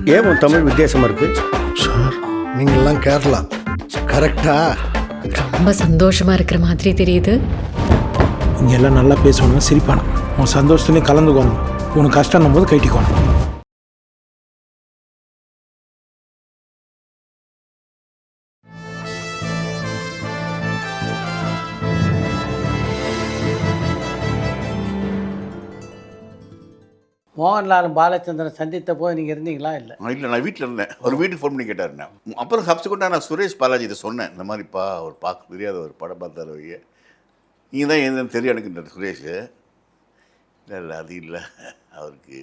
ஏன் உன் தமிழ் வித்தியாசமாக இருக்குது? சார் நீங்கள்லாம் கேரளா கரெக்டா? ரொம்ப சந்தோஷமா இருக்கிற மாதிரி தெரியுது. இங்கே எல்லாம் நல்லா பேசணும், சிரிப்பானு, உன் சந்தோஷத்துலேயும் கலந்துக்கணும், உனக்கு கஷ்டம் போது கைட்டிக்கணும். மோகன்லாலும் பாலச்சந்திரன் சந்தித்த போது நீங்கள் இருந்தீங்களா? இல்லை இல்லை, நான் வீட்டில் இருந்தேன். ஒரு வீட்டுக்கு ஃபோன் பண்ணி கேட்டாருண்ணே. அப்புறம் சப்சிக்வெண்ட்டாக நான் சுரேஷ் பாலாஜி இதை சொன்னேன். இந்த மாதிரிப்பா அவர் பார்க்க தெரியாத ஒரு படம் பார்த்தாரு வைய, நீங்கள் தான் எதுன்னு தெரியும் எனக்குன்றார் சுரேஷ். இல்லை அது இல்லை, அவருக்கு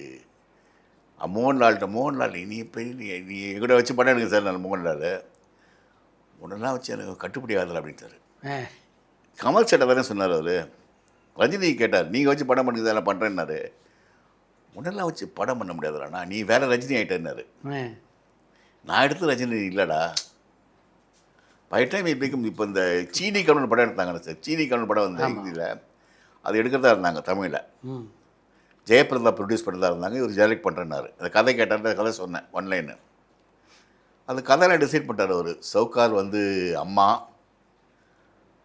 மோகன்லால் நீ இப்போ நீ எங்கூட வச்சு படம் எனக்கு சார். நான் மோகன்லால் உடனே வச்சு எனக்கு கட்டுப்படி ஆகலை அப்படின்ட்டார். கமல் சேட்டை தானே சொன்னார் அவர். ரஜினி கேட்டார், நீங்கள் வச்சு படம் பண்ணி தான் பண்ணுறேன்னாரு. உடனெல்லாம் வச்சு படம் பண்ண முடியாதுடா, நீ வேறு ரஜினி ஆகிட்டேன்னாரு. நான் எடுத்து ரஜினி இல்லைடா. பை டைம் இப்படிக்கும். இப்போ இந்த சீனி கவுன் படம் எடுத்தாங்க சார். சீனி கவுன் படம் வந்து ஹிந்தியில் அது எடுக்கிறதா இருந்தாங்க. தமிழில் ஜெயபிரதா ப்ரொடியூஸ் பண்ணுறதா இருந்தாங்க. இவர் டைரக்ட் பண்ணுறேன்னாரு. அந்த கதை கேட்டார், அந்த கதை சொன்னேன் ஒன்லைனு. அந்த கதையெல்லாம் டிசைட் பண்ணிட்டார் அவர். சவுகார் வந்து அம்மா,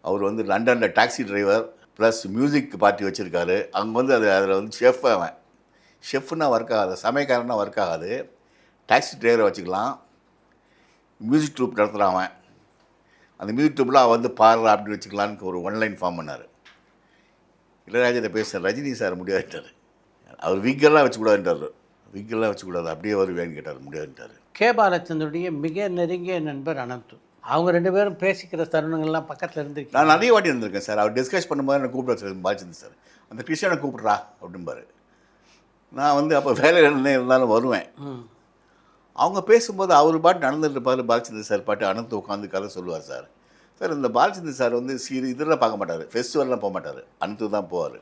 அவர் வந்து லண்டனில் taxi driver plus music party வச்சுருக்காரு. அங்கே வந்து அதில் வந்து ஷெஃப். அவன் ஷெஃப்னா ஒர்க் ஆகாது, சமயக்காரன்னா ஒர்க் ஆகாது. டாக்ஸி டிரைவரை வச்சுக்கலாம். மியூசிக் ட்ரூப் நடத்துகிறான் அவன். அந்த மியூசிக் ட்ரூப்பில் அவன் வந்து பாடுறா அப்படின்னு வச்சுக்கலான்னு ஒரு ஒன்லைன் ஃபார்ம் பண்ணார். இளையராஜா பேசுகிறார், ரஜினி சார் முடியாதுட்டார். அவர் விக்கெல்லாம் வச்சுக்கூடாதுன்றார். விக்கெல்லாம் வச்சுக்கூடாது, அப்படியே வருவேன்னு கேட்டார். முடியாதுன்ட்டார். கே பாலச்சந்தருடைய மிக நெருங்கிய நண்பர் அனந்து. அவங்க ரெண்டு பேரும் பேசிக்கிற தருணங்கள்லாம் பக்கத்தில் இருந்துருக்கு. நான் நிறைய வாட்டி இருந்திருக்கேன் சார். அவர் டிஸ்கஸ் பண்ணும்போது என்னை கூப்பிட பாலச்சந்தர் சார், அந்த கிருஷ்ணனை கூப்பிட்றா அப்படிம்பாரு. நான் வந்து அப்போ வேலையில் இருந்தாலும் வருவேன். அவங்க பேசும்போது அவர் பாட்டு நடந்துட்டு இருப்பார். பாலச்சந்தர் சார் பாட்டு அனந்து உட்காந்து கதை சொல்லுவார் சார். சார் இந்த பாலச்சந்தர் சார் வந்து இதெல்லாம் பார்க்க மாட்டார், ஃபெஸ்டிவல்லாம் போக மாட்டார். அனந்து தான் போவார்.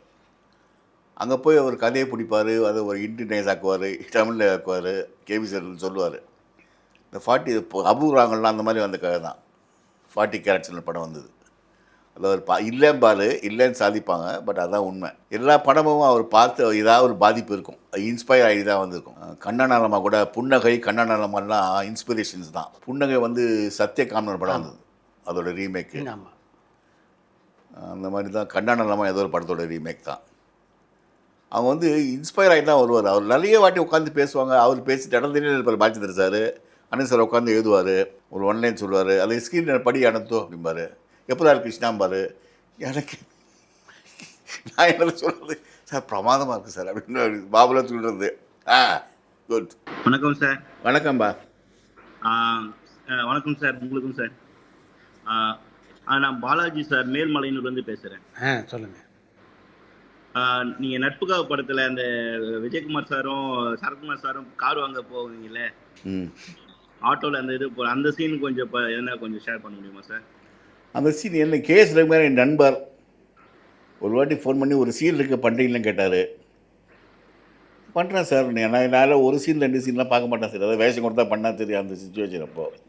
அங்கே போய் அவர் கதையை பிடிப்பார், அதை ஒரு இன்டினைஸ் ஆக்குவார், தமிழில் ஆக்குவார், கேவி சார் சொல்லுவார். இந்த 40 அபூர்வங்கள்லாம் அந்த மாதிரி வந்த கதை தான். 40 கேரக்டர்ஸ் படம் வந்தது. அது அவர் இல்லைம்பாரு, இல்லைன்னு சாதிப்பாங்க. பட் அதுதான் உண்மை. எல்லா படமும் அவர் பார்த்து ஏதாவது ஒரு பாதிப்பு இருக்கும். இன்ஸ்பயர் ஆகி தான் வந்திருக்கும். கண்ணனாலமா கூட புன்னகை, கண்ணனாலமாலாம் இன்ஸ்பிரேஷன்ஸ் தான். புன்னகை வந்து சத்யகாமன் படம் வந்தது, அதோட ரீமேக்கு. அந்த மாதிரி தான் கண்ணனாலமா ஏதோ ஒரு படத்தோட ரீமேக் தான். அவங்க வந்து இன்ஸ்பயர் ஆகி தான் வருவார். அவர் நிறைய வாட்டி உட்காந்து பேசுவாங்க. அவர் பேசிட்டு இடத்துல இருப்பார் பாலச்சந்தர் சார். அண்ணன் சார் உட்காந்து எழுதுவார், ஒரு ஒன்லைன் சொல்லுவார். அதை ஸ்க்ரீன் படி அனுத்தோ அப்படிம்பார். எப்போ கிருஷ்ணாம்பார். எனக்கு நான் என்ன சொல்கிறது சார், பிரமாதமாக இருக்குது சார் அப்படின்னு பாபுலாம் சொல்கிறது. குட். வணக்கம் சார். வணக்கம்பா. வணக்கம் சார். உங்களுக்கும் சார். நான் பாலாஜி சார், மேல்மலையனூர்லேருந்து பேசுகிறேன். சொல்லுங்கள். நீங்கள் நட்புக்காக படத்தில் அந்த விஜயகுமார் சாரும் சரத்குமார் சாரும் கார் வாங்க போவீங்கல்ல, ஆட்டோவில் அந்த இது அந்த சீன் கொஞ்சம் என்ன கொஞ்சம் ஷேர் பண்ண முடியுமா சார்? அந்த சீன் என்ன, கேஎஸ் ரகுமார் என் நண்பர் ஒரு வாட்டி ஃபோன் பண்ணி ஒரு சீன் இருக்க பண்ணுறீங்கன்னு கேட்டார். பண்ணுறேன் சார். நான் ஒரு சீன் 2 சீன்லாம் பார்க்க மாட்டேன் சார். அதாவது வேஷம் கொடுத்தா பண்ணால் தெரியும் அந்த சுச்சுவேஷன். அப்போது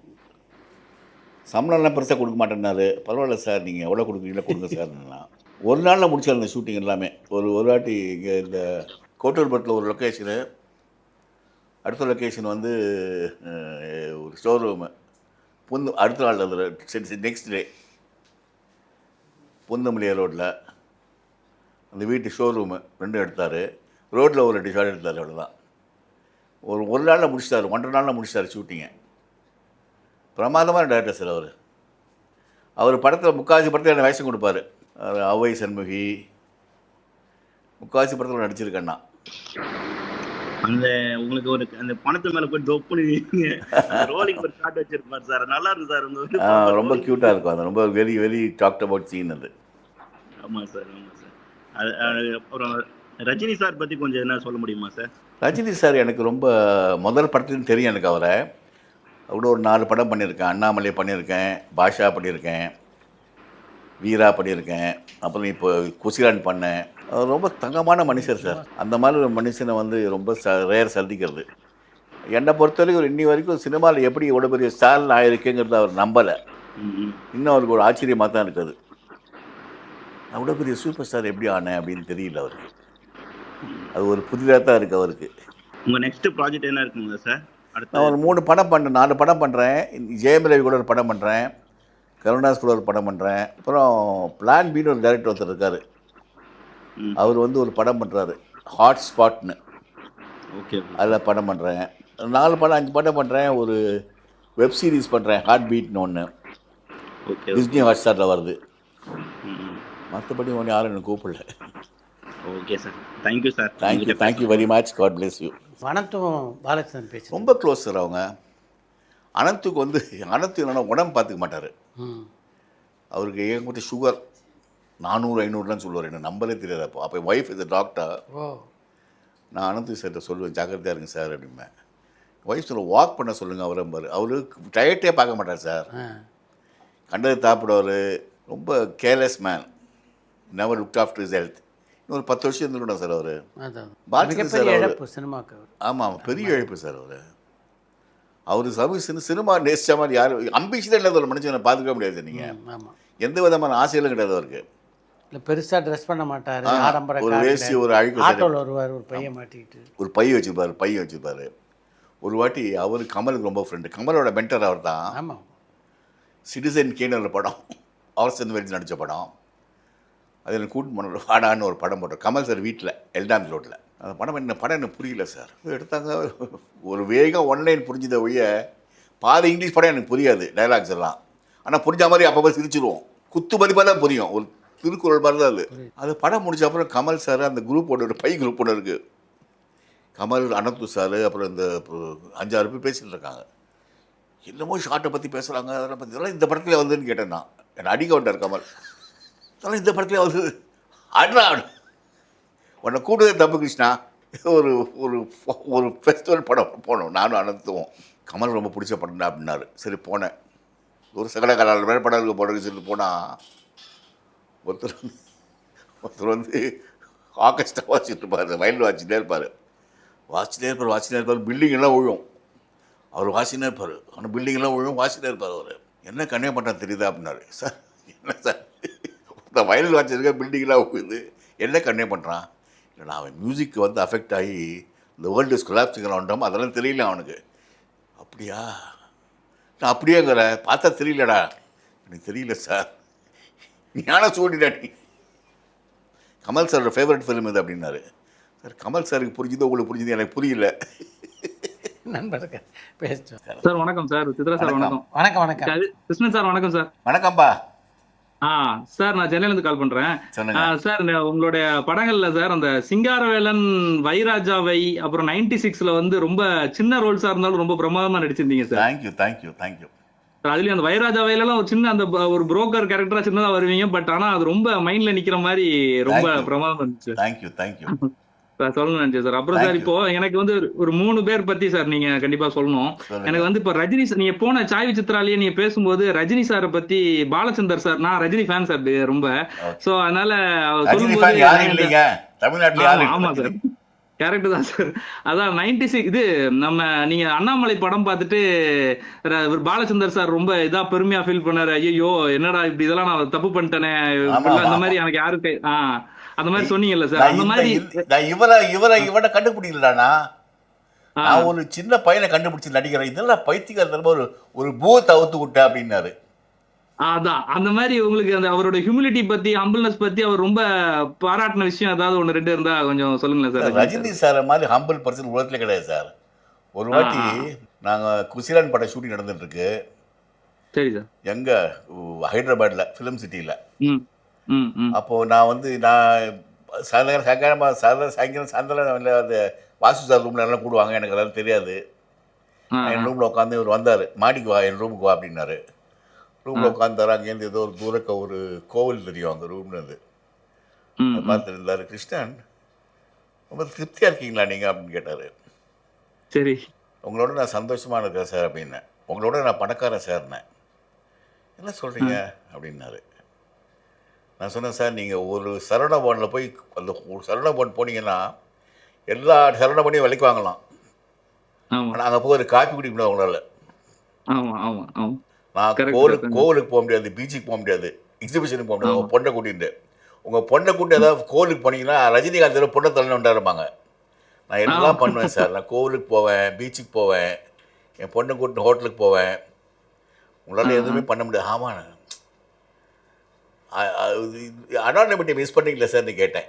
சம்பளம்லாம் பெருசாக கொடுக்க மாட்டேன்னாரு. பரவாயில்ல சார், நீங்கள் எவ்வளோ கொடுக்குறீங்களோ கொடுங்க சார்னா. ஒரு நாளில் முடிச்சார் அந்த ஷூட்டிங் எல்லாமே. ஒரு வாட்டி இங்கே இந்த கோட்டூர்பட்டில் ஒரு லொக்கேஷனு, அடுத்த லொக்கேஷன் வந்து ஒரு ஸ்டோர் ரூமு. அடுத்த நாள் அதில் நெக்ஸ்ட் டே புந்தமல்லியா ரோட்டில் அந்த வீட்டு ஷோரூமு 2 எடுத்தார். ரோட்டில் ஒரு 2 ஷாட் எடுத்தார். அவ்வளோதான். ஒரு நாளில் முடிச்சிட்டார், 1.5 நாளில் முடிச்சிட்டார் ஷூட்டிங்கை. பிரமாதமான டேரக்டர் சார் அவர். அவர் படத்தில் முக்கால்வாசி படத்தில் என்ன வேஷம் கொடுப்பார். அவை சண்முகி முக்கால்வாசி படத்தில் நடிச்சிருக்கேன்னா. அந்த உங்களுக்கு ஒரு அந்த பணத்து மேலே போய் டொப்புனு ரோலிங் ஒரு ஷாட் வச்சிருப்பார் சார். நல்லா இருக்கு சார். ரொம்ப க்யூட்டாக இருக்கும். அது ரொம்ப very very talked about scene அது. ஆமாம் சார், ஆமாம் சார். அப்புறம் ரஜினி சார் பற்றி கொஞ்சம் என்ன சொல்ல முடியுமா சார்? ரஜினி சார் எனக்கு ரொம்ப முதல் படத்துலேருந்து தெரியும் எனக்கு அவரை. கூட ஒரு 4 படம் பண்ணியிருக்கேன். அண்ணாமலை பண்ணியிருக்கேன், பாஷா பண்ணியிருக்கேன், வீரா பண்ணியிருக்கேன், அப்புறம் இப்போ குசிரான் பண்ணேன். ரொம்ப தங்கமான மனுஷர் சார். அந்த மாதிரி ஒரு மனுஷனை வந்து ரொம்ப ரேர் சந்திக்கிறது. என்னை பொறுத்தவரைக்கும் இன்னி வரைக்கும் சினிமாவில் எப்படி எவ்வளோ பெரிய ஸ்டார் ஆகிருக்குங்கிறத அவர் நம்பலை. இன்னும் அவருக்கு ஒரு ஆச்சரியமாக தான் இருக்குது. அவ்வளோ பெரிய சூப்பர் ஸ்டார் எப்படி ஆனேன் அப்படின்னு தெரியல அவருக்கு. அது ஒரு புதிதாக தான் இருக்குது அவருக்கு. உங்கள் நெக்ஸ்ட் ப்ராஜெக்ட் என்ன இருக்குங்க சார்? அடுத்து நான் ஒரு 3 படம் பண்ணுறேன், 4 படம் பண்ணுறேன். ஜெயம் ரவி கூட ஒரு படம் பண்ணுறேன், கருணாஸ் கூட ஒரு படம் பண்ணுறேன். அப்புறம் பிளான் பின்னு ஒரு டைரக்டர் ஒருத்தர் இருக்கார். அவர் வந்து ஒரு படம் பண்ணுறாரு, ஹாட் ஸ்பாட்னு. ஓகே அதில் படம் பண்ணுறேன். 4 படம் 5 படம் பண்ணுறேன். ஒரு வெப் சீரிஸ் பண்ணுறேன், ஹார்ட் பீட்னு ஒன்று, ஓகே டிஸ்னி ஹாட்ஸ்டாரில் வருது. ம் மற்றபடி ஒன்று யாரும் எனக்கு கூப்பிடல. Okay sir, thank you sir. Thank you very much. God bless you. வனத்தும் பாலச்சந்திரன் பேசுகிறேன். ரொம்ப க்ளோஸ் சார் அவங்க. அனந்துக்கு வந்து அனந்து என்னன்னா உடம்பு பார்த்துக்க மாட்டார். அவருக்கு ஏகப்பட்ட சுகர் 400-500 சொல்லுவார். என்ன நம்பரே தெரியாது. அப்போ ஒய்ஃப் இஸ் டாக்டர். ஓ, நான் அனந்த் சார்கிட்ட சொல்லுவேன், ஜாக்கிரதையாக இருங்க சார் அப்படிம்பேன். ஒய்ஃப் சொல்ல வாக் பண்ண சொல்லுங்கள் அவரம்பார். அவரு டயட்டே பார்க்க மாட்டார் சார். கண்டது சாப்பிடுவார். ரொம்ப careless man, never look after his health. இன்னொரு 10 வருஷம் இருந்துவிடும் சார் அவர். அதான் பாலச்சந்திரன் சார் மிகப்பெரிய அவர். இழப்பு சினிமாக்கு. ஆமாம், பெரிய இழப்பு சார் அவர். அவர் சினிமா நேசித்த மாதிரி யாரும் அம்பிஷனே இல்லாத ஒரு மனுஷனை பார்த்துக்க முடியாது. நீங்கள் ஆமாம், எந்த விதமான ஆசைகளும் கிடையாது அவருக்கு. இல்லை பெருசாக ட்ரெஸ் பண்ண மாட்டார். ஆடம்பர ஒரு வேஷ்டி, ஒரு அழுக்கு ஆட்டோவில் வருவார், ஒரு பையன் மாட்டிக்கிட்டு. ஒரு பை வச்சுருப்பார். ஒரு வாட்டி அவர் கமலுக்கு ரொம்ப ஃப்ரெண்டு. கமலோட மென்டர் அவர் தான். ஆமாம், சிட்டிசன் கேனல் படம், ஆர்சன் வெல்ஸ் நடித்த படம். அது எனக்கு கூட்டு போன வாடான்னு ஒரு படம் போட்டோம் கமல் சார் வீட்டில், எல்டாம் ரோட்டில். அந்த படம் எனக்கு புரியல சார். எடுத்தாங்க, ஒரு வேகம் ஒன்லைன் புரிஞ்சுத ஒழிய பாதி இங்கிலீஷ் படம் எனக்கு புரியாது, டைலாக்ஸ் எல்லாம். ஆனால் புரிஞ்ச மாதிரி அப்பப்போ சிரிச்சிருவோம். குத்து மதிப்பாக தான் புரியும், ஒரு திருக்குறள் மாதிரி தான் அது. அது படம் முடிச்ச அப்புறம் கமல் சார் அந்த குரூப்போட ஒரு பை குரூப் ஒன்று இருக்குது. கமல், அனந்து சார், அப்புறம் இந்த 5-6 பேர் பேசிகிட்டு இருக்காங்க. என்னமோ ஷார்ட்டை பற்றி பேசுகிறாங்க, அதெல்லாம் பற்றி. இதெல்லாம் இந்த படத்தில் வந்துன்னு கேட்டேன் நான். என்னை அடிக்க விட்டார் கமல். அதெல்லாம் இந்த படத்தில் வந்து ஆட்ரா உன்னை கூடுதல் தப்பு கிருஷ்ணா. ஒரு ஒரு ஒரு ஃபெஸ்டிவல் படம் போனோம் நானும் அனந்துவோம். கமல் ரொம்ப பிடிச்ச படம் தான் அப்படின்னாரு. சரி போனேன். ஒரு சகடகால வேறு படம் இருக்க போடுறது சொல்லிட்டு போனால் ஒருத்தர் வந்து ஆர்கெஸ்ட்ரா வாசிச்சுட்டு இருப்பார், வயலில் வாசிச்சுட்டே இருப்பார். பில்டிங் எல்லாம் விழும், அவர் வாசினே இருப்பார். ஆனால் பில்டிங்கெல்லாம் விழும், வாசினே இருப்பார் அவர். என்ன கண்ணே பண்ணுறான் தெரியுதா அப்படின்னாரு. சார் என்ன சார், இந்த வயலில் வாசிச்சிருக்க பில்டிங்லாம் விழுது, என்ன கண்ணே பண்ணுறான்? இல்லை அவன் மியூசிக் வந்து அஃபெக்ட் ஆகி இந்த வேர்ல்டு இஸ் கொலாப்சிங் அரவுண்ட், அதெல்லாம் தெரியல அவனுக்கு. அப்படியா? நான் அப்படியேங்கிற பார்த்தா தெரியலடா. எனக்கு தெரியல சார், ஞான சூடிடா நீ. கமல் சாரோட ஃபேவரட் ஃபிலிம் இது அப்படின்னாரு. சார் கமல் சாருக்கு புரிஞ்சுது, உங்களுக்கு புரிஞ்சுது, எனக்கு புரியல. நண்பர்கள் பேசுகிறோம். சார் வணக்கம் சார், சித்ரா சார் வணக்கம். வணக்கம் வணக்கம். கிருஷ்ணன் சார் வணக்கம் சார். வணக்கம்பா. சார் நான் சென்னையிலேருந்து கால் பண்றேன். சொல்லுங்க சார், உங்களுடைய படங்கள்ல சார் அந்த சிங்காரவேலன், வைராஜாவை, அப்புறம் 96ல வந்து ரொம்ப சின்ன ரோல்ஸா இருந்தாலும் ரொம்ப பிரமாதமா நடிச்சிருந்தீங்க சார். தேங்க்யூ. அதுலயும் அந்த வைராஜாவையில ஒரு சின்ன அந்த ஒரு புரோக்கர் கேரக்டரா சின்னதா வருவீங்க, பட் ஆனா அது ரொம்ப மைண்ட்ல நிக்கிற மாதிரி ரொம்ப பிரமாதமா இருந்துச்சு. தேங்க்யூ சார் சொல்லணும்னு நினைச்சேன் சார். அப்புறம் சார் இப்போ எனக்கு வந்து ஒரு 3 பேர் பத்தி சார் நீங்க கண்டிப்பா சொல்லணும். எனக்கு வந்து இப்ப ரஜினி, நீங்க போன சாய் விசித்ராலேயே நீங்க பேசும்போது ரஜினி சாரை பத்தி, பாலச்சந்தர் சார், நான் ரஜினி ஃபேன் சார் ரொம்ப. சோ அதனால சொல்லும்போது ஆமா சார், கேரக்டர் தான் சார். அதான் 96 இது நம்ம நீங்க அண்ணாமலை படம் பார்த்துட்டு பாலச்சந்தர் சார் ரொம்ப இதா பெருமையா ஃபீல் பண்ணாரு. ஐயோ என்னடா இப்படி இதெல்லாம் நான் தப்பு பண்ணிட்டேனே, அந்த மாதிரி எனக்கு யாருக்கு அந்த மாதிரி சொன்னீங்கல்ல சார். அந்த மாதிரி இவரை கண்டுபிடிக்கலடா. நான் ஒரு சின்ன பையனை கண்டுபிடிச்சு நடிக்கிறேன். இதெல்லாம் பைத்தியக்காரத்தனமா ஒரு பூத்தை அவுத்து விட்டேன் அப்படின்னாரு. அதான் அந்த மாதிரி உங்களுக்கு அந்த அவரோட ஹியூமிலிட்டி பத்தி, ஹம்பிள்னஸ் பத்தி அவர் ரொம்ப பாராட்டின விஷயம் ஏதாவது 1-2 இருந்தா கொஞ்சம் சொல்லுங்களேன் சார். ரஜினி சார் மாதிரி ஹம்பிள் பர்சன் உலகத்துல கிடையாது சார். ஒரு வாட்டி நாங்கள் குசிலான் படம் ஷூட்டிங் நடந்துட்டு இருக்கு. சரி சார். எங்க ஹைதராபாத்ல ஃபிலிம் சிட்டியில். அப்போது நான் சாயங்காலம் அந்த வாசு சார் ரூமில் எல்லாம் கூடுவாங்க, எனக்கு அதெல்லாம் தெரியாது. என் ரூமில் உட்காந்து இவர் வந்தார், மாடிக்கு வா, என் ரூமுக்கு வா அப்படின்னாரு. ரூமில் உட்காந்துறாரு. அங்கேருந்து ஏதோ ஒரு தூரக்க ஒரு கோவில் தெரியும் அந்த ரூம்லேருந்து. பார்த்துட்டு இருந்தார். கிருஷ்ணன் ரொம்ப திருப்தியாக இருக்கீங்களா நீங்கள் அப்படின்னு கேட்டார். சரி. உங்களோட நான் சந்தோஷமாக இருக்கேன் சார் அப்படின்னேன். உங்களோட நான் பணக்காரன் சார்னேன். என்ன சொல்கிறீங்க அப்படின்னாரு. நான் சொன்னேன், சார் நீங்கள் ஒரு சரவணபவனில் போய் அந்த சரவணபவன் போனீங்கன்னா எல்லா சரவணபவனையும் விலைக்கு வாங்கலாம். ஆனால் அங்கே போய் ஒரு காப்பி குடிக்க முடியாது உங்களால். நான் கோவிலுக்கு போக முடியாது, பீச்சுக்கு போக முடியாது, எக்ஸிபிஷனுக்கு போக முடியாது. உங்கள் பொண்ணை கூட்டிகிட்டு ஏதாவது கோவிலுக்கு போனீங்கன்னா ரஜினிகாந்த் பொண்ணை தலைன்னு உண்டாருப்பாங்க. நான் எல்லாம் பண்ணுவேன் சார். நான் கோவிலுக்கு போவேன், பீச்சுக்கு போவேன், என் பொண்ணை கூட்டிட்டு ஹோட்டலுக்கு போவேன், உங்களால் எதுவுமே பண்ண முடியாது. ஆமாம், அனானிமிட்டி மிஸ் பண்ணீங்களா சார்னு கேட்டேன்.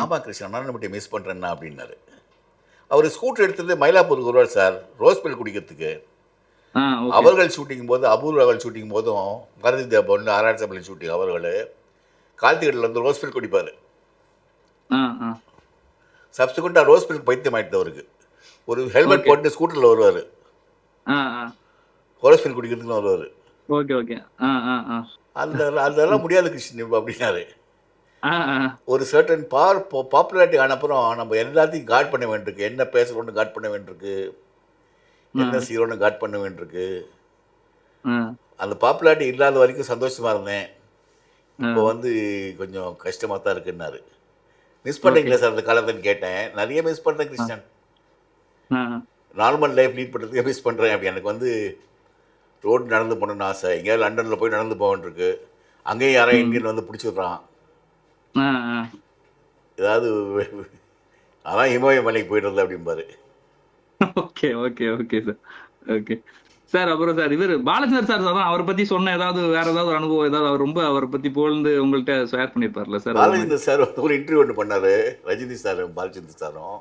ஆமாம் கிருஷ்ணன், அனானிமிட்டி மிஸ் பண்ணுறேன்னா அப்படின்னாரு. அவர் ஸ்கூட்டர் எடுத்துகிட்டு மயிலாப்பூருக்கு வருவார் சார், ரோஸ்மில் குடிக்கிறதுக்கு. அவர்கள் ஷூட்டிங் போது, அபூர்வ அவர்கள் ஷூட்டிங் போதும், கருதி பொண்ணு ஆராய்ச்சி ஷூட்டிங் அவர்கள் கால்த்திகட்டில் வந்து ரோஸ் மில்க் குடிப்பார். சப்சிக்வெண்ட்டாக ரோஸ் மில்க் பைத்தியம் ஆகிட்டு அவருக்கு. ஒரு ஹெல்மெட் போட்டு ஸ்கூட்டரில் வருவார், ரோஸ் மில்க் குடிக்கிறதுக்குன்னு வருவார். Okay okay. அதெல்லாம் முடியாது கிருஷ்ணன் அப்படின்னாரு. ஒரு சர்டன் பாப்புலாரிட்டி ஆனப்புறம் நம்ம எல்லாத்தையும் காட் பண்ண வேண்டியிருக்கு. என்ன பேசுகிறோன்னு காட் பண்ண வேண்டியிருக்கு, என்ன செய்யறோன்னு காட் பண்ண வேண்டியிருக்கு. அந்த பாப்புலாரிட்டி இல்லாத வரைக்கும் சந்தோஷமா இருந்தேன், இப்போ வந்து கொஞ்சம் கஷ்டமாக தான் இருக்குன்னாரு. மிஸ் பண்ணீங்களா சார் அந்த காலத்துன்னு கேட்டேன். நிறைய மிஸ் பண்ணுறேன் கிருஷ்ணன், நார்மல் லைஃப் லீட் பண்ணுறதுக்கு மிஸ் பண்ணுறேன். அப்படி எனக்கு வந்து ரோடு நடந்து போகணுன்னு ஆசை. எங்கேயாவது லண்டனில் போய் நடந்து போகணுருக்கு, அங்கேயும் யாராவது இந்தியன் வந்து பிடிச்சிடுறான். ஏதாவது அதான் இமய மலைக்கு போயிடுறது அப்படிம்பாரு. Okay okay okay sir. Okay sir. அப்புறம் சார் இவர் பாலச்சந்தர் சார் தான் அவரை பத்தி சொன்ன ஏதாவது வேற ஏதாவது ஒரு அனுபவம் ஏதாவது அவர் ரொம்ப அவரை பத்தி புகழ்ந்து உங்கள்கிட்ட ஷேர் பண்ணியிருப்பார்ல சார்? பாலச்சந்தர் சார் ஒரு இன்டர்வியூ ஒன்று பண்ணாரு, ரஜினி சாரும் பாலச்சந்தர் சாரும்.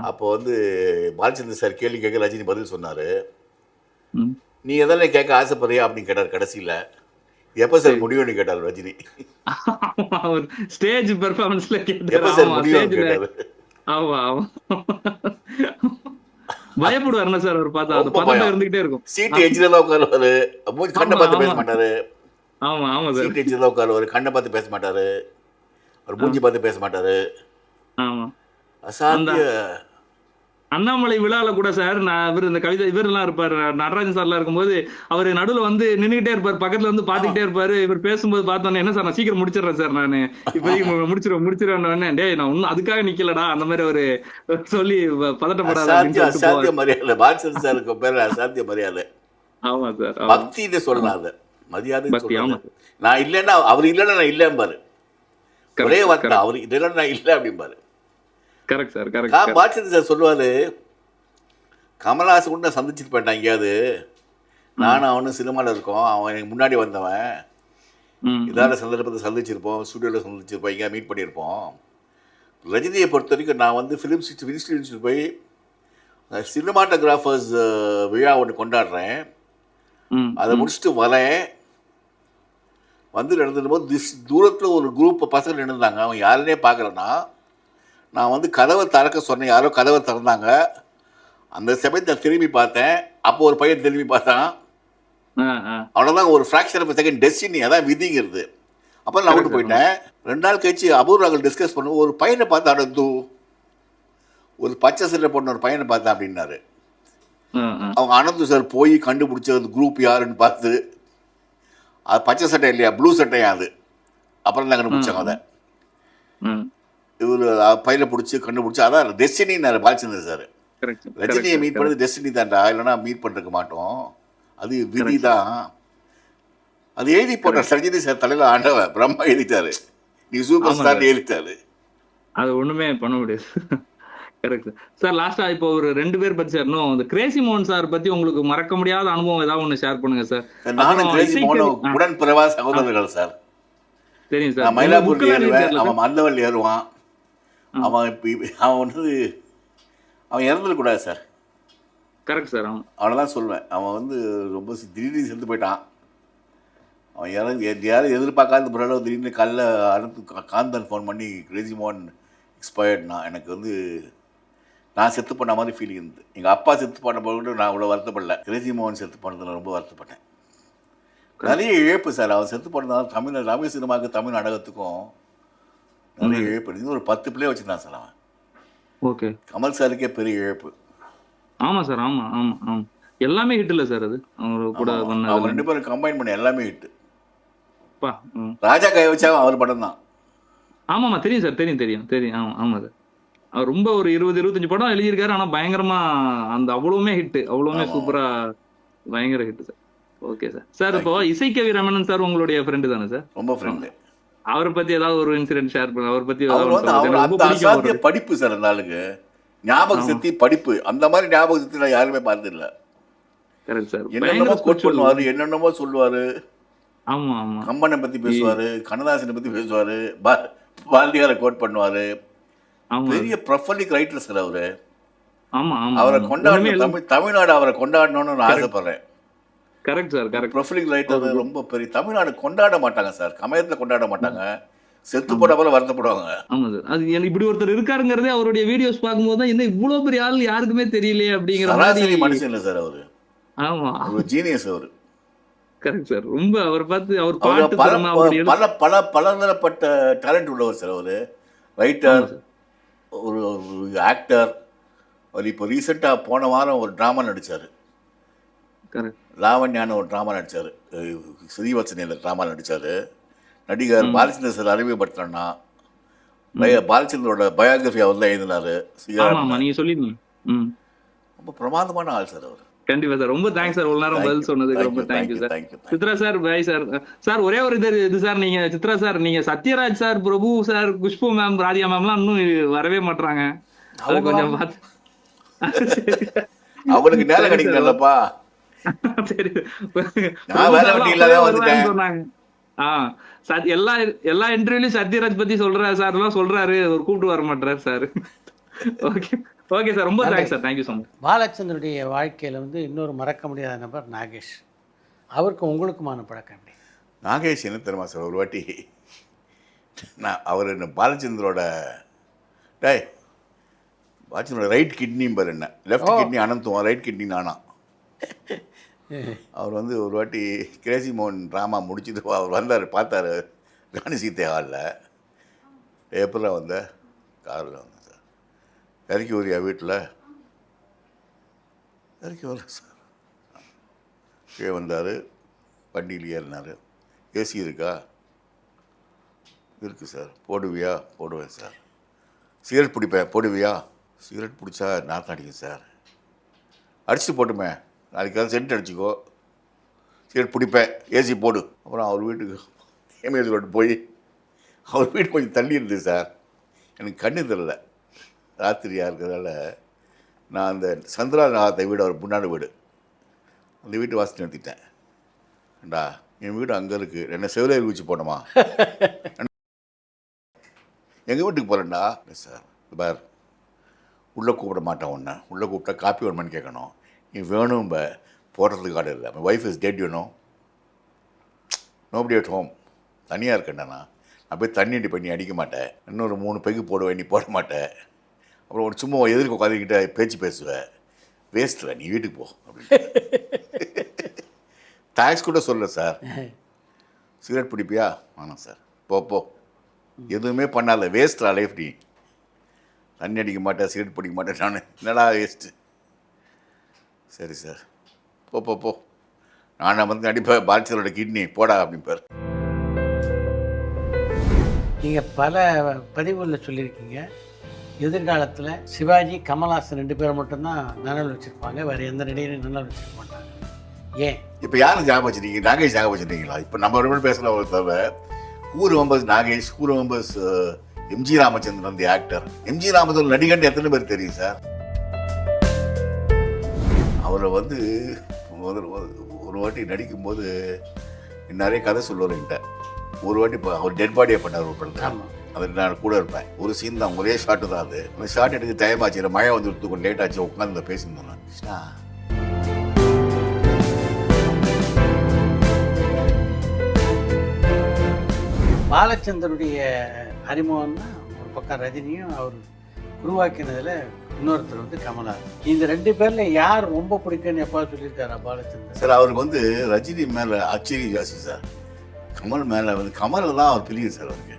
அப்போ வந்து பாலச்சந்தர் சார் கேள்வி கேட்க ரஜினி பதில் சொன்னாரு. நீ எதானே கேட்க ஆசைப்படுறியா அப்படின்னு கேட்டார் கடைசியில். எப்போ சார் முடியும்னு கேட்டார் ரஜினி. அவர் ஸ்டேஜ் பெர்ஃபார்மன்ஸ்ல எப்போ சார் முடியும் கேட்டாரு. ஆமா ஆமா, பயப்படுவாருன்னா சார் அவர் பார்த்தா அது பதட்டம் இருந்துகிட்டே இருக்கும். சீட்டு எஜ்ஜில தான் உட்காருவாரு, கண்ணை பார்த்து பேச மாட்டாரு. ஆமா ஆமா சார், சீட்டு எஜ்ஜில தான் உட்காருவாரு, கண்ணை பார்த்து பேச மாட்டாரு, ஒரு மூஞ்சி பார்த்து பேச மாட்டாரு. ஆமா. அசாத்திய அண்ணாமலை விழால கூட சார் நான் இவர் இந்த கவிதை இவரெல்லாம் இருப்பாரு, நடராஜன் சார்லாம் இருக்கும்போது அவர் நடுவில் வந்து நின்றுகிட்டே இருப்பார், பக்கத்துல வந்து பாத்துக்கிட்டே இருப்பாரு. இவர் பேசும்போது பார்த்தோன்னே என்ன சார் நான் சீக்கிரம் முடிச்சிடறேன் சார், நான் இப்போதைக்கு முடிச்சிருவேன், டே நான் ஒன்னும் அதுக்காக நிக்கலடா அந்த மாதிரி ஒரு சொல்லி பதட்டப்படாத. அசாத்திய மரியாதை பாலச்சந்தர் சாருக்கு பேர், அசாத்திய மரியாதை. ஆமா சார், பக்தின்னு சொல்லலாம், மரியாதை. நான் இல்லைன்னா அவர் இல்லைன்னா நான் இல்லைம்பாரு, ஒரே வார்த்தை அவர் இல்லைன்னா நான் இல்லை அப்படிம்பாரு. Correct sir, correct. Balachander sir சொல்லுவாரு, கமல்ஹாசன் கூட நான் சந்திச்சுட்டு போயிட்டான் எங்கேயாவது, நானும் அவனும் சினிமாவில் இருக்கோம், அவன் எனக்கு முன்னாடி வந்தவன், இதான சந்தர்ப்பத்தை சந்திச்சிருப்போம், ஸ்டுடியோவில் சந்திச்சிருப்போம், எங்கேயா மீட் பண்ணியிருப்போம். ரஜினியை பொறுத்த வரைக்கும் நான் வந்து ஃபிலிம் இன்ஸ்டிடியூட் போய் சினிமாட்டோகிராஃபர்ஸ் விழா ஒன்று கொண்டாடுறேன், அதை முடிச்சுட்டு வரேன். வந்து நடந்துடும் போது தூரத்தில் ஒரு குரூப் பசங்க நின்றுந்தாங்க, அவன் யாருன்னே பார்க்கலன்னா நான் வந்து கதவை திறக்க சொன்னேன், யாரோ கதவை திறந்தாங்க. அந்த சமயத்தை திரும்பி பார்த்தேன், அப்போ ஒரு பையன் திரும்பி பார்த்தான், அவ்வளோதான். ஒரு ஃப்ராக்ஷன் ஆஃப் செகண்ட் டெஸ்டினி, அதான் விதிங்கிறது. அப்போ நான் விட்டு போயிட்டேன். 2 நாள் கழிச்சு அபூர்வங்கள் டிஸ்கஸ் பண்ணுவோம், ஒரு பையனை பார்த்தா அடந்து, ஒரு பச்சை சட்டை போட்ட ஒரு பையனை பார்த்தேன் அப்படின்னாரு. அவங்க அனந்து சார் போய் கண்டுபிடிச்ச அந்த குரூப் யாருன்னு பார்த்து, அது பச்சை சட்டை இல்லையா, ப்ளூ சட்டையா அது. அப்புறம் தான் கண்டுபிடிச்சாங்க அதை. இவர் பையில பிடிச்சி கண்டுபிடிச்சி, அதான் டெஸ்டினின்னாரு பாலச்சந்தர் சார். ரஜினியை மீட் பண்ணது டெஸ்டினி தான்டா, இல்லைன்னா மீட் பண்ணிருக்க மாட்டோம், அது விதி தான். அது எழுதி போட்டார் ரஜினி சார் தலையில், ஆண்டவன் பிரம்மா எழுதிட்டாரு, நீ சூப்பர் ஸ்டார் எழுதிட்டாரு. அது ஒண்ணுமே பண்ண முடியாது. Correct sir. லாஸ்டா இப்போ ஒரு 2 பேர் பத்தி சார், இந்த கிரேசி மோகன் சார் பத்தி உங்களுக்கு மறக்க முடியாத அனுபவம் ஏதாவது ஒன்று ஷேர் பண்ணுங்க சார். நானும் கிரேசி மோகன் உடன் பிறவா சகோதரர்கள் சார். தெரியும் சார், நான் மயிலாப்பூர் ஏறுவேன், அவன் மந்தவல் ஏறுவான். அவன் அவன் வந்து அவன் இறந்துடக்கூடாது சார். Correct sir. அவனைதான் சொல்லுவேன், அவன் வந்து ரொம்ப திடீர்னு செத்து போயிட்டான். அவன் யாரும் எதிர்பார்க்காத பிறகு திடீர்னு காலைல காந்தன் ஃபோன் பண்ணி கிரேசி மோகன் எக்ஸ்பயர்ட்னா, எனக்கு வந்து நான் செத்து பண்ண மாதிரி ஃபீலிங் இருந்தது. எங்கள் அப்பா செத்து பண்ண போது நான் இவ்வளோ வருத்தப்படல, கிரேசி மோகன் செத்து பண்ணதில் ரொம்ப வருத்தப்பட்டேன். நிறைய இழப்பு சார், அவன் செத்து பண்ணதால் தமிழ் சினிமாவுக்கு, தமிழ் நாடகத்துக்கும் நிறைய இழப்பு. இன்னும் ஒரு 10 பிள்ளைய வச்சுருந்தான் சார் அவன். ஓகே, கமல் சாருக்கே பெரிய இழப்பு. ஆமாம் சார், ஆமாம் ஆமாம் ஆமாம், எல்லாமே ஹிட் இல்லை சார். அது அவங்க கூட பண்ண அவங்க 2 பேரும் கம்பைன் பண்ண எல்லாமே ஹிட்டு. ராஜா கையை வச்சாலும் அவர் படம் தான். ஆமாம்மா, தெரியும் சார், தெரியும் தெரியும் தெரியும். ஆமாம் ஆமாம் சார், அவர் ரொம்ப ஒரு 20-25 படம் எழுதியிருக்காரு, ஆனால் பயங்கரமா அந்த அவ்வளவுமே ஹிட்டு, அவ்வளவுமே சூப்பரா பயங்கர hit sir. Okay sir. Sir இப்போ இசைக்கவி ரமணன் சார் உங்களுடைய ஃப்ரெண்டு தானே சார்? ரொம்ப ஃப்ரெண்டு. அவரை பத்தி ஏதாவது ஒரு இன்சிடென்ட் ஷேர் பண்ணுங்க. அவரை பத்தி அசாத்திய படிப்பு சார் அந்த ஆளுக்கு. ஞாபக சக்தி, படிப்பு, அந்த மாதிரி ஞாபக சக்தி நான் யாருமே பார்த்ததில்ல. Correct sir. என்னென்னமோ கோட் பண்ணுவாரு, என்னென்னமோ சொல்லுவாரு. ஆமா ஆமா. கம்பனை பத்தி பேசுவாரு, கண்ணதாசனை பத்தி பேசுவாரு, பாரதியாரை கோட் பண்ணுவாரு. ஆமா பெரிய ப்ரொஃபலிக் ரைட்டர் சார் அவரு. ஆமா ஆமா. அவரை கொண்டாடணும், தமிழ்நாடு அவரை கொண்டாடணும்னு நான் ஆசைப்படுறேன். Correct sir, correct. Prolific writer ரொம்ப பெரிய. தமிழ்நாடு கொண்டாட மாட்டாங்க சார், கமயத்தில் கொண்டாட மாட்டாங்க, செத்து போட போல வருத்தப்படுவாங்க. ஆமா சார். அது எனக்கு இப்படி ஒருத்தர் இருக்காருங்கிறதே அவருடைய வீடியோஸ் பார்க்கும்போது தான் என்ன இவ்வளவு பெரிய ஆள் யாருக்குமே தெரியலையே அப்படிங்கிற சராசரி மாதிரி. மனுஷன் இல்லை சார் அவரு. ஆமா ஒரு ஜீனியஸ் அவரு. Correct sir. ரொம்ப அவர் பார்த்து அவர் அவரு பாட்டு பல திறமை, அவருடைய பல பல பலதரப்பட்ட டேலண்ட் உள்ளவர் சார் அவரு. ரைட்டர், ஒரு ஆக்டர். அவர் இப்போ ரீசெண்டாக போன வாரம் ஒரு ட்ராமா நடித்தார். கரெக்ட். லாவண்யான்னு ஒரு ட்ராமா நடித்தார், ஸ்ரீவத்சனையில் ட்ராமா நடித்தார். நடிகர் பாலச்சந்தர் சார் அறிமுகப்படுத்தினா, பாலச்சந்தரோட பயோகிராஃபி அவர் தான் எழுதினார். ஆமா ஆமா, நீங்க சொல்லிருந்தீங்க. ரொம்ப பிரமாதமான ஆள் சார் அவர். கண்டிப்பா சார். ரொம்ப தேங்க்ஸ் சார், ஒரு நேரம் பதில் சொன்னதுக்கு ரொம்ப thank you sir. Chitra sir, bye sir. Sir ஒரே ஒரு இது சார், நீங்க சித்ரா சார், நீங்க சத்யராஜ் சார், பிரபு சார், குஷ்பு மேம், ராதியா மேம்லாம் இன்னும் வரவே மாட்டாங்க. அது கொஞ்சம் பார்த்து. அவனுக்கு நேரம் கிடைக்கலப்பா. சரி, நான் வேலை வெட்டி இல்லாத வந்துட்டேன் சொன்னாங்க. எல்லா இன்டர்வியூலயும் சத்யராஜ் பத்தி சொல்றாரு சார், எல்லாம் சொல்றாரு, ஒரு கூப்பிட்டு வர மாட்டாரு சார். ஓகே ஓகே சார், ரொம்ப thanks sir, thank you so much. பாலச்சந்தருடைய வாழ்க்கையில் வந்து இன்னொரு மறக்க முடியாத நபர் நாகேஷ். அவருக்கு உங்களுக்குமான பழக்கம் எப்படி? நாகேஷ் என்ன தெரியுமா சார், ஒரு வாட்டி அவர் என்ன பாலச்சந்தரோட பாலச்சந்தரோட ரைட் கிட்னியும் பாரு, என்ன லெஃப்ட் கிட்னி அனந்தும், ரைட் கிட்னி நானா. அவர் வந்து ஒரு வாட்டி கிரேசி மோகன் ட்ராமா முடிச்சுட்டு அவர் வந்தார், பார்த்தாரு ராணி சீத்தை ஹாலில். ஏப்ரலில் வந்த காரில் வந்தேன் சார். இறக்கி வரியா வீட்டில்? இறக்கி வரல சார். கீழே வந்தார், வண்டியில் ஏறினார். ஏசி இருக்கா? இருக்குது சார். போடுவியா? போடுவேன் சார். சிகரெட் பிடிப்பேன், போடுவியா? சிகரெட் பிடிச்சா நாற்றம் அடிக்கும் சார். அடிச்சுட்டு போட்டுமே, நாளைக்கு சென்ட் அடிச்சுக்கோ. சிகரெட் பிடிப்பேன், ஏசி போடு. அப்புறம் அவர் வீட்டுக்கு எம்ஏஎஸ் ரோடு போய், அவர் வீடு கொஞ்சம் தள்ளி இருந்தது சார். எனக்கு கண்ணு தெரியல, ராத்திரியாக இருக்கிறதால நான் அந்த சந்திராநாதத்தை வீடு, அவர் முன்னாடி வீடு, அந்த வீட்டு வாசல் நிறுத்திட்டேன். ஏண்டா என் வீடு அங்கே இருக்குது, என்ன செவிலேறி குச்சி போனோமா? எங்கள் வீட்டுக்கு போகிறேன்டா. இல்லை சார், பார், உள்ளே கூப்பிட மாட்டேன் ஒன்று. உள்ளே கூப்பிட்டா காப்பி வேணுமான்னு கேட்கணும். நீ வேணும் போடுறதுக்கு ஆர்டர் இல்லை. My wife is dead, you know. Nobody at home. தனியாக இருக்கேன்டா நான் போய் தண்ணி அடி பண்ணி அடிக்க மாட்டேன். இன்னொரு 3 பெகு போடுவேன், நீ போட மாட்டேன். அப்புறம் ஒரு சும்மா எதிர்க்க உட்காந்துக்கிட்ட பேச்சு பேசுவேன். வேஸ்ட்ல, நீ வீட்டுக்கு போ அப்படின்னு. தேங்க்ஸ் கூட சொல்ல சார். சிகரெட் பிடிப்பியா? வேணாம் சார், போ. எதுவுமே பண்ணாத, வேஸ்ட்ரா லைஃப். நீ தண்ணி அடிக்க மாட்டேன், சிகரெட் பிடிக்க மாட்டேன், நான் என்னடா வேஸ்ட்டு. சரி சார், போ. நான் வந்து அடிப்பேன், பாலச்சந்தரோட கிட்னி போடா அப்படின்பார். நீங்கள் பல பதிவுகளில் சொல்லியிருக்கீங்க, எதிர்காலத்தில் சிவாஜி, கமல்ஹாசன் 2 பேர் மட்டும்தான் நினைவு வச்சுருப்பாங்க, வேறு எந்த நடிகரையும் நினைவு வச்சுக்க மாட்டாங்க. ஏன்? இப்போ யாரும் ஞாபகம் வச்சுருக்கீங்க? நாகேஷ் ஞாபகம் வச்சுருக்கீங்களா? இப்போ நம்ம 2 பேர் பேசலாம். ஒரு தவிர who remembers Nagesh, who remembers MG Ramachandran the actor. MG Ramachandran நடிகன் எத்தனை பேர் தெரியும் சார்? அவரை வந்து ஒரு வாட்டி நடிக்கும்போது நிறைய கதை சொல்லுவார் என்கிட்ட. ஒரு வாட்டி இப்போ அவர் டெட் பாடியை பண்ணார் ஒரு படத்தில். அதில் நான் கூட இருப்பேன். ஒரு சீன் தான், ஒரே ஷாட்டு தான் அது. அந்த ஷாட் எடுக்க டைம் ஆச்சு, மழை வந்துட்டு கொஞ்சம் லேட் ஆச்சு, உட்காந்து பேசியிருந்தேன் நான். கிருஷ்ணா, பாலச்சந்தருடைய அறிமுகம்னா ஒரு பக்கம் ரஜினியும் அவர் உருவாக்கினதில் இன்னொருத்தர் வந்து கமல்ஹாசன். இந்த 2 பேரில் யார் ரொம்ப பிடிக்குன்னு எப்போ சொல்லியிருக்காரா பாலச்சந்தர்? சார், அவருக்கு வந்து ரஜினி மேலே ஆச்சரியம் ஜாஸ்தி சார். கமல் மேலே வந்து கமல் தான் அவர் பிரியும் சார். அவருக்கு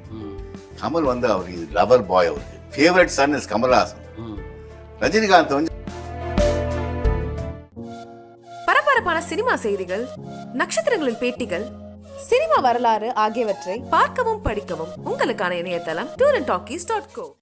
கமல் வந்து அவருக்கு லவர் பாய். அவருக்கு favourite son is Kamal Haasan. Rajinikanth வந்து பரபரப்பான சினிமா செய்திகள், நட்சத்திரங்களின் பேட்டிகள், சினிமா வரலாறு ஆகியவற்றை பார்க்கவும் படிக்கவும் உங்களுக்கான இணையதளம் tourantalkies.co.